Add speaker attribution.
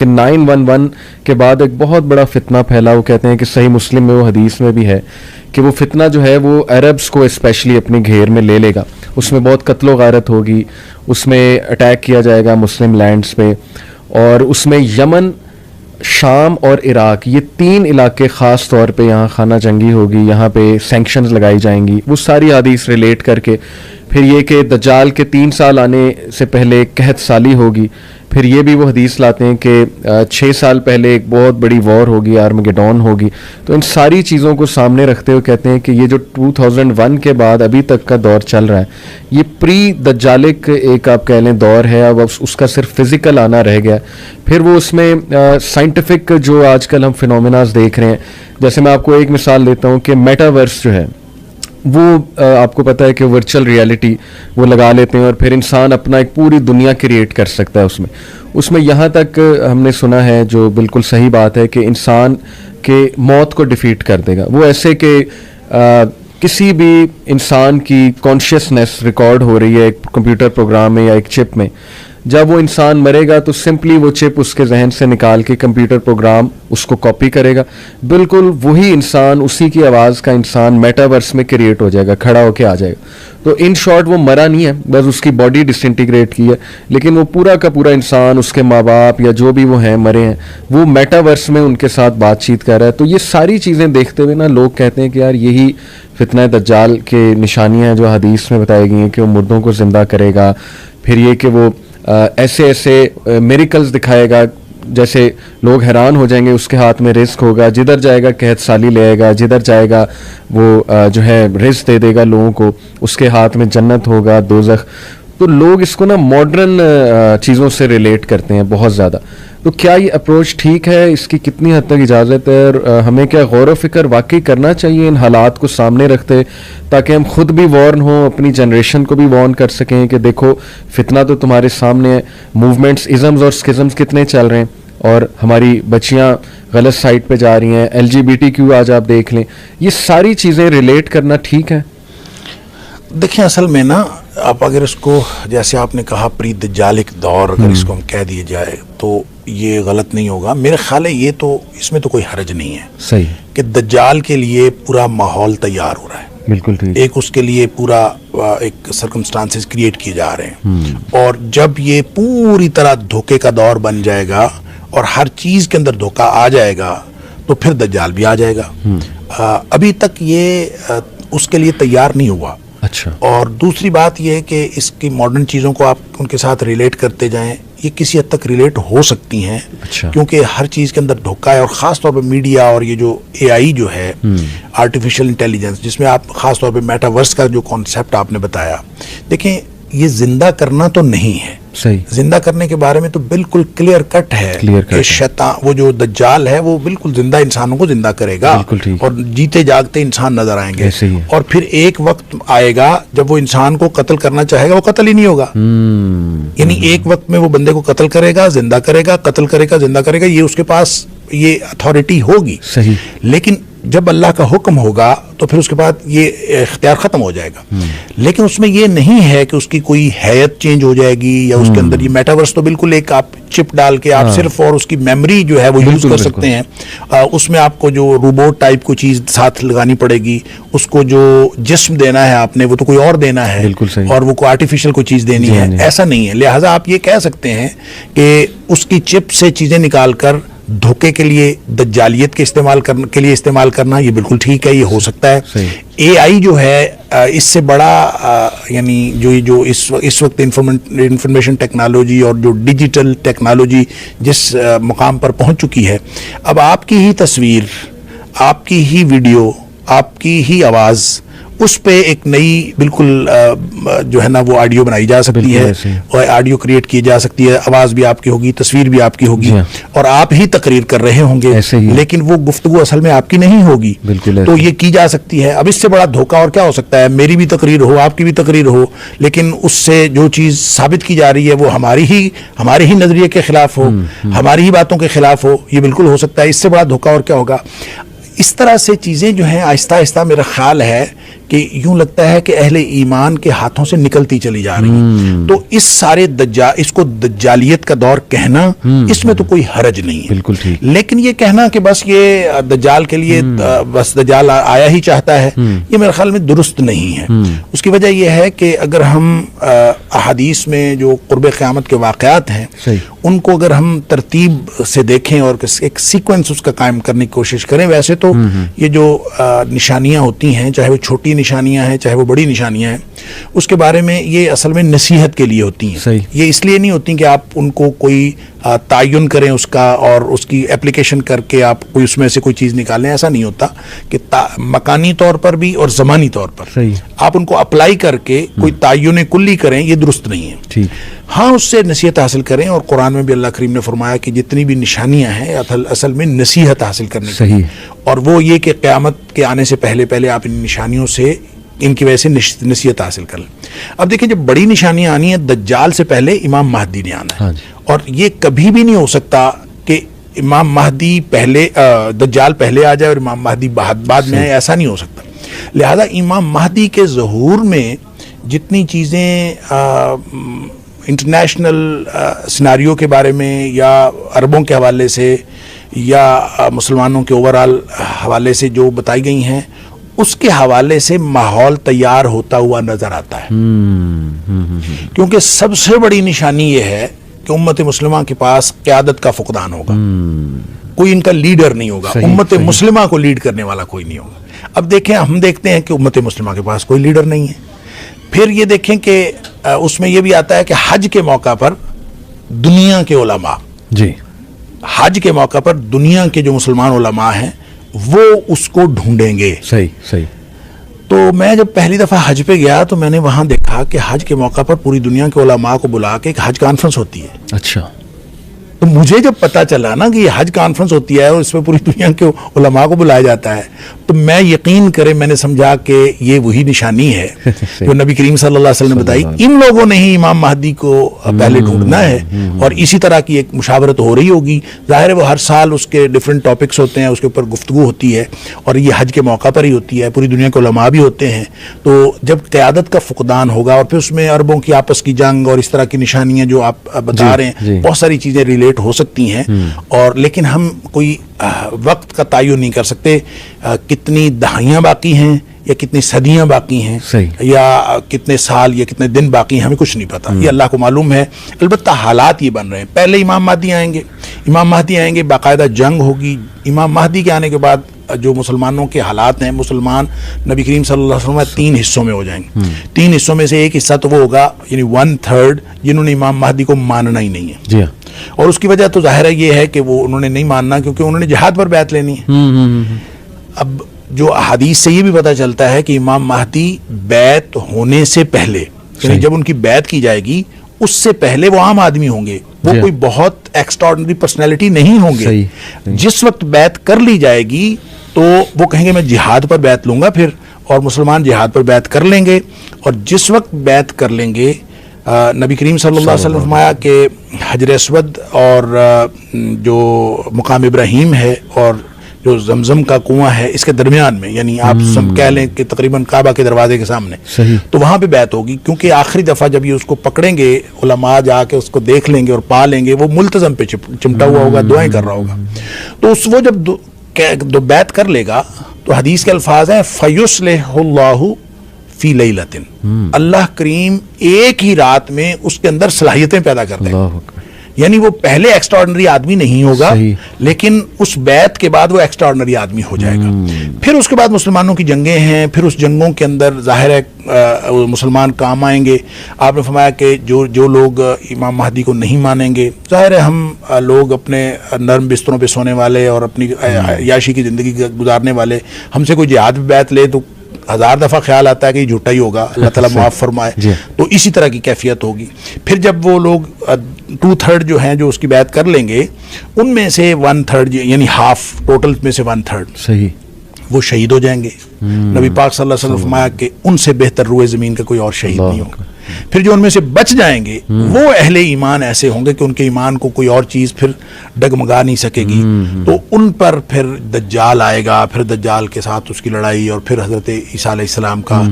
Speaker 1: کہ 9/11 کے بعد ایک بہت بڑا فتنہ پھیلا. وہ کہتے ہیں کہ صحیح مسلم میں وہ حدیث میں بھی ہے کہ وہ فتنہ جو ہے وہ عربز کو اسپیشلی اپنے گھیر میں لے لے گا. اس میں بہت قتل و غارت ہوگی, اس میں اٹیک کیا جائے گا مسلم لینڈز پہ, اور اس میں یمن, شام اور عراق, یہ 3 علاقے خاص طور پہ یہاں خانہ جنگی ہوگی, یہاں پہ سینکشنز لگائی جائیں گی. وہ ساری حدیث ریلیٹ کر کے پھر یہ کہ دجال کے 3 سال آنے سے پہلے قحط سالی ہوگی. پھر یہ بھی وہ حدیث لاتے ہیں کہ 6 سال پہلے ایک بہت بڑی وار ہوگی, آرمگیڈون ہوگی. تو ان ساری چیزوں کو سامنے رکھتے ہوئے کہتے ہیں کہ یہ جو 2001 کے بعد ابھی تک کا دور چل رہا ہے, یہ پری دجالک ایک آپ کہہ لیں دور ہے. اب اس کا صرف فزیکل آنا رہ گیا. پھر وہ اس میں سائنٹیفک جو آج کل ہم فینومیناز دیکھ رہے ہیں, جیسے میں آپ کو ایک مثال دیتا ہوں کہ میٹاورس جو ہے وہ آپ کو پتہ ہے کہ ورچوئل ریالٹی وہ لگا لیتے ہیں اور پھر انسان اپنا ایک پوری دنیا کریٹ کر سکتا ہے اس میں یہاں تک ہم نے سنا ہے, جو بالکل صحیح بات ہے, کہ انسان کے موت کو ڈیفیٹ کر دے گا. وہ ایسے کہ کسی بھی انسان کی کانشیسنیس ریکارڈ ہو رہی ہے ایک کمپیوٹر پروگرام میں یا ایک چپ میں, جب وہ انسان مرے گا تو سمپلی وہ چپ اس کے ذہن سے نکال کے کمپیوٹر پروگرام اس کو کاپی کرے گا. بالکل وہی انسان, اسی کی آواز کا انسان میٹاورس میں کریٹ ہو جائے گا, کھڑا ہو کے آ جائے گا. تو ان شارٹ وہ مرا نہیں ہے, بس اس کی باڈی ڈسنٹیگریٹ کی ہے, لیکن وہ پورا کا پورا انسان, اس کے ماں باپ یا جو بھی وہ ہیں مرے ہیں, وہ میٹاورس میں ان کے ساتھ بات چیت کر رہا ہے. تو یہ ساری چیزیں دیکھتے ہوئے نا لوگ کہتے ہیں کہ یار یہی فتنہ دجال کے نشانیاں ہیں جو حدیث میں بتائی گئی ہیں کہ وہ مردوں کو زندہ کرے گا. پھر یہ کہ وہ ایسے ایسے میریکلز دکھائے گا جیسے لوگ حیران ہو جائیں گے. اس کے ہاتھ میں رزق ہوگا, جدھر جائے گا قحط سالی لے آئے گا, جدھر جائے گا وہ جو ہے رزق دے دے گا لوگوں کو, اس کے ہاتھ میں جنت ہوگا, دوزخ. تو لوگ اس کو نا ماڈرن چیزوں سے ریلیٹ کرتے ہیں بہت زیادہ. تو کیا یہ اپروچ ٹھیک ہے؟ اس کی کتنی حد تک اجازت ہے؟ اور ہمیں کیا غور و فکر واقعی کرنا چاہیے ان حالات کو سامنے رکھتے, تاکہ ہم خود بھی وارن ہوں, اپنی جنریشن کو بھی وارن کر سکیں کہ دیکھو فتنہ تو تمہارے سامنے ہے, موومنٹس, ازمز اور اسکزمز کتنے چل رہے ہیں, اور ہماری بچیاں غلط سائٹ پہ جا رہی ہیں, LGBTQ آج آپ دیکھ لیں. یہ ساری چیزیں ریلیٹ کرنا ٹھیک ہے؟
Speaker 2: دیکھیں اصل میں نا, آپ اگر اس کو جیسے آپ نے کہا پری دجالک دور اگر اس کو ہم کہہ دیے جائے تو یہ غلط نہیں ہوگا. میرے خیال ہے یہ تو اس میں تو کوئی حرج نہیں ہے
Speaker 1: صحیح
Speaker 2: کہ دجال کے لیے پورا ماحول تیار ہو رہا ہے.
Speaker 1: بالکل ٹھیک.
Speaker 2: ایک اس کے لیے پورا ایک سرکمسٹانسز کریٹ کیے جا رہے ہیں, اور جب یہ پوری طرح دھوکے کا دور بن جائے گا اور ہر چیز کے اندر دھوکہ آ جائے گا تو پھر دجال بھی آ جائے گا. ابھی تک یہ اس کے لیے تیار نہیں ہوا.
Speaker 1: اچھا. اور
Speaker 2: دوسری بات یہ ہے کہ اس کی ماڈرن چیزوں کو آپ ان کے ساتھ ریلیٹ کرتے جائیں, یہ کسی حد تک ریلیٹ ہو سکتی ہیں.
Speaker 1: اچھا.
Speaker 2: کیونکہ ہر چیز کے اندر دھوکہ ہے, اور خاص طور پہ میڈیا اور یہ جو AI جو ہے آرٹیفیشل انٹیلیجنس, جس میں آپ خاص طور پہ میٹاورس کا جو کانسیپٹ آپ نے بتایا, دیکھیں یہ زندہ کرنا تو نہیں ہے.
Speaker 1: صحیح.
Speaker 2: زندہ کرنے کے بارے میں تو بالکل کلیئر کٹ ہے کہ شیطان, وہ جو دجال ہے وہ بالکل زندہ انسانوں کو زندہ کرے گا, اور جیتے جاگتے انسان نظر آئیں گے. اور پھر ایک وقت آئے گا جب وہ انسان کو قتل کرنا چاہے گا, وہ قتل ہی نہیں ہوگا. یعنی ایک وقت میں وہ بندے کو قتل کرے گا, زندہ کرے گا, قتل کرے گا, زندہ کرے گا, یہ اس کے پاس یہ اتھارٹی ہوگی.
Speaker 1: صحیح.
Speaker 2: لیکن جب اللہ کا حکم ہوگا تو پھر اس کے بعد یہ اختیار ختم ہو جائے گا. لیکن اس میں یہ نہیں ہے کہ اس کی کوئی حیت چینج ہو جائے گی, یا اس کے اندر یہ میٹاورس تو بالکل ایک آپ چپ ڈال کے آپ صرف اور اس کی میموری جو ہے وہ یوز کر سکتے ہیں. اس میں آپ کو جو روبوٹ ٹائپ کو چیز ساتھ لگانی پڑے گی, اس کو جو جسم دینا ہے آپ نے وہ تو کوئی اور دینا ہے, اور وہ کوئی آرٹیفیشل کوئی چیز دینی ہے, ایسا نہیں ہے. لہٰذا آپ یہ کہہ سکتے ہیں کہ اس کی چپ سے چیزیں نکال کر دھوکے کے لیے, دجالیت کے استعمال کرنا یہ بالکل ٹھیک ہے, یہ ہو سکتا ہے. AI جو ہے اس سے بڑا یعنی جو اس وقت انفارمیشن ٹیکنالوجی اور جو ڈیجیٹل ٹیکنالوجی جس مقام پر پہنچ چکی ہے, اب آپ کی ہی تصویر, آپ کی ہی ویڈیو, آپ کی ہی آواز, اس پہ ایک نئی بالکل جو ہے نا وہ آڈیو بنائی جا سکتی ہے, اور آڈیو کریٹ کی جا سکتی ہے, آواز بھی آپ کی ہوگی, تصویر بھی آپ کی ہوگی, اور آپ ہی تقریر کر رہے ہوں گے, لیکن وہ گفتگو اصل میں آپ کی نہیں ہوگی. تو یہ کی جا سکتی ہے. اب اس سے بڑا دھوکہ اور کیا ہو سکتا ہے؟ میری بھی تقریر ہو, آپ کی بھی تقریر ہو, لیکن اس سے جو چیز ثابت کی جا رہی ہے وہ ہمارے ہی نظریے کے خلاف ہو, ہماری ہی باتوں کے خلاف ہو. یہ بالکل ہو سکتا ہے. اس سے بڑا دھوکہ اور کیا ہوگا؟ اس طرح سے چیزیں جو ہیں آہستہ آہستہ میرا خیال ہے کہ یوں لگتا ہے کہ اہل ایمان کے ہاتھوں سے نکلتی چلی جا رہی ہیں. تو اس سارے اس کو دجالیت کا دور کہنا اس میں تو کوئی حرج نہیں ہے.
Speaker 1: بالکل ٹھیک.
Speaker 2: لیکن یہ کہنا کہ بس یہ دجال کے لیے بس دجال آیا ہی چاہتا ہے, یہ میرے خیال میں درست نہیں ہے. اس کی وجہ یہ ہے کہ اگر ہم احادیث میں جو قرب قیامت کے واقعات ہیں ان کو اگر ہم ترتیب سے دیکھیں اور ایک سیکوینس اس کا قائم کرنے کی کوشش کریں, ویسے تو یہ جو نشانیاں ہوتی ہیں, چاہے وہ چھوٹی نشانیاں ہیں چاہے وہ بڑی نشانیاں ہیں, اس کے بارے میں یہ اصل میں نصیحت کے لیے ہوتی ہیں. یہ اس لیے نہیں ہوتی کہ آپ ان کو کوئی تعین کریں اس کا اور اس کی اپلیکیشن کر کے آپ کوئی اس میں سے کوئی چیز نکالیں. ایسا نہیں ہوتا کہ مکانی طور پر بھی اور زمانی طور پر آپ ان کو اپلائی کر کے کوئی تعین کلی کریں, یہ درست نہیں ہے. ہاں اس سے نصیحت حاصل کریں, اور قرآن میں بھی اللہ کریم نے فرمایا کہ جتنی بھی نشانیاں ہیں اصل میں نصیحت حاصل کرنے کی, اور وہ یہ کہ قیامت کے آنے سے پہلے آپ ان نشانیوں سے ان کی وجہ سے نصیحت حاصل کر لیں. اب دیکھیں جب بڑی نشانیاں آنی ہیں, دجال سے پہلے امام مہدی نے آنا ہے, اور یہ کبھی بھی نہیں ہو سکتا کہ امام مہدی پہلے دجال پہلے آ جائے اور امام مہدی بعد میں آئے, ایسا نہیں ہو سکتا. لہذا امام مہدی کے ظہور میں جتنی چیزیں انٹرنیشنل سیناریو کے بارے میں یا عربوں کے حوالے سے یا مسلمانوں کے اوورال حوالے سے جو بتائی گئی ہیں, اس کے حوالے سے ماحول تیار ہوتا ہوا نظر آتا ہے. کیونکہ سب سے بڑی نشانی یہ ہے کہ امت مسلمہ کے پاس قیادت کا فقدان ہوگا, کوئی ان کا لیڈر نہیں ہوگا, امت مسلمہ کو لیڈ کرنے والا کوئی نہیں ہوگا. اب دیکھیں, ہم دیکھتے ہیں کہ امت مسلمہ کے پاس کوئی لیڈر نہیں ہے. پھر یہ دیکھیں کہ اس میں یہ بھی آتا ہے کہ حج کے موقع پر دنیا کے علماء, حج کے موقع پر دنیا کے جو مسلمان علماء ہیں وہ اس کو ڈھونڈیں گے.
Speaker 1: صحیح.
Speaker 2: تو میں جب پہلی دفعہ حج پہ گیا تو میں نے وہاں دیکھا کہ حج کے موقع پر پوری دنیا کے علماء کو بلا کے ایک حج کانفرنس ہوتی ہے.
Speaker 1: اچھا.
Speaker 2: تو مجھے جب پتا چلا نا کہ یہ حج کانفرنس ہوتی ہے اور اس میں پوری دنیا کے علماء کو بلایا جاتا ہے, تو میں یقین کرے میں نے سمجھا کہ یہ وہی نشانی ہے جو نبی کریم صلی اللہ علیہ وسلم نے بتائی. ان لوگوں نے ہی امام مہدی کو پہلے ڈھونڈنا ہے, اور اسی طرح کی ایک مشاورت ہو رہی ہوگی. ظاہر ہے وہ ہر سال اس کے ڈیفرنٹ ٹاپکس ہوتے ہیں, اس کے اوپر گفتگو ہوتی ہے, اور یہ حج کے موقع پر ہی ہوتی ہے. پوری دنیا کے علماء بھی ہوتے ہیں. تو جب قیادت کا فقدان ہوگا اور پھر اس میں عربوں کی آپس کی جنگ اور اس طرح کی نشانیاں جو آپ بتا رہے ہیں, بہت ساری چیزیں ریلیٹ ہو سکتی ہیں, اور لیکن ہم کوئی وقت کا تعین نہیں کر سکتے کتنی دہائیاں باقی ہیں یا کتنی صدیاں باقی ہیں یا کتنے سال یا کتنے دن باقی ہیں, ہمیں کچھ نہیں پتا. یہ اللہ کو معلوم ہے. البتہ حالات یہ بن رہے ہیں. پہلے امام مہدی آئیں گے, باقاعدہ جنگ ہوگی. امام مہدی کے آنے کے بعد جو مسلمانوں کے حالات ہیں, مسلمان نبی کریم صلی اللہ علیہ وسلم 3 حصوں میں ہو جائیں گے. 3 حصوں میں سے ایک حصہ تو وہ ہوگا, یعنی 1/3 جنہوں نے امام مہدی کو ماننا ہی نہیں ہے.
Speaker 1: جی.
Speaker 2: اور اس کی وجہ تو ظاہر ہے یہ ہے کہ وہ انہوں نے نہیں ماننا کیونکہ انہوں نے جہاد پر بیعت لینی ہے. اب جو احادیث سے یہ بھی پتہ چلتا ہے کہ امام مہدی بیعت ہونے سے پہلے, یعنی جب ان کی بیعت کی جائے گی اس سے پہلے وہ عام آدمی ہوں گے, وہ کوئی بہت ایکسٹراڈنری پرسنالٹی نہیں ہوں گے. جس وقت بیعت کر لی جائے گی تو وہ کہیں گے میں جہاد پر بیعت لوں گا پھر, اور مسلمان جہاد پر بیعت کر لیں گے. اور جس وقت بیعت کر لیں گے, نبی کریم صلی اللہ علیہ وسلم فرمایا کہ حجر اسود اور جو مقام ابراہیم ہے اور جو زمزم کا کنواں ہے اس کے درمیان میں, یعنی آپ سب کہہ لیں کہ تقریباً کعبہ کے دروازے کے سامنے, تو وہاں پہ بیعت ہوگی. کیونکہ آخری دفعہ جب یہ اس کو پکڑیں گے, علماء جا کے اس کو دیکھ لیں گے اور پا لیں گے, وہ ملتزم پہ چمٹا ہوا ہوگا, دعائیں کر رہا ہوگا. تو اس وہ جب بیعت کر لے گا تو حدیث کے الفاظ ہیں فَيُصْلِحُ اللَّهُ فی لیلۃ, اللہ کریم ایک ہی رات میں اس کے اندر صلاحیتیں پیدا کر دیں. یعنی وہ پہلے ایکسٹراڈنری آدمی نہیں ہوگا, لیکن اس بیعت کے بعد وہ ایکسٹراڈنری آدمی ہو جائے گا. پھر اس کے بعد مسلمانوں کی جنگیں ہیں, پھر اس جنگوں کے اندر ظاہر ہے مسلمان کام آئیں گے. آپ نے فرمایا کہ جو لوگ امام مہدی کو نہیں مانیں گے, ظاہر ہے ہم لوگ اپنے نرم بستروں پہ سونے والے اور اپنی عیاشی کی زندگی گزارنے والے, ہم سے کوئی جہاد پہ بیعت لے تو 1000 دفعہ خیال آتا ہے کہ یہ جھوٹا ہی ہوگا, اللہ تعالیٰ معاف فرمائے. تو اسی طرح کی کیفیت ہوگی. پھر جب وہ لوگ 2/3 جو ہیں جو اس کی بیعت کر لیں گے, ان میں سے 1/3 یعنی ہاف, ٹوٹل میں سے 1/3 وہ شہید ہو جائیں گے. نبی پاک صلی اللہ علیہ وسلم فرمایا کہ ان سے بہتر روئے زمین کا کوئی اور شہید نہیں ہوگا. پھر جو ان میں سے بچ جائیں گے وہ اہل ایمان ایسے ہوں گے کہ ان کے ایمان کو کوئی اور چیز پھر ڈگمگا نہیں سکے گی، تو ان پر پھر دجال آئے گا، پھر دجال کے ساتھ اس کی لڑائی، اور پھر حضرت عیسیٰ علیہ السلام کا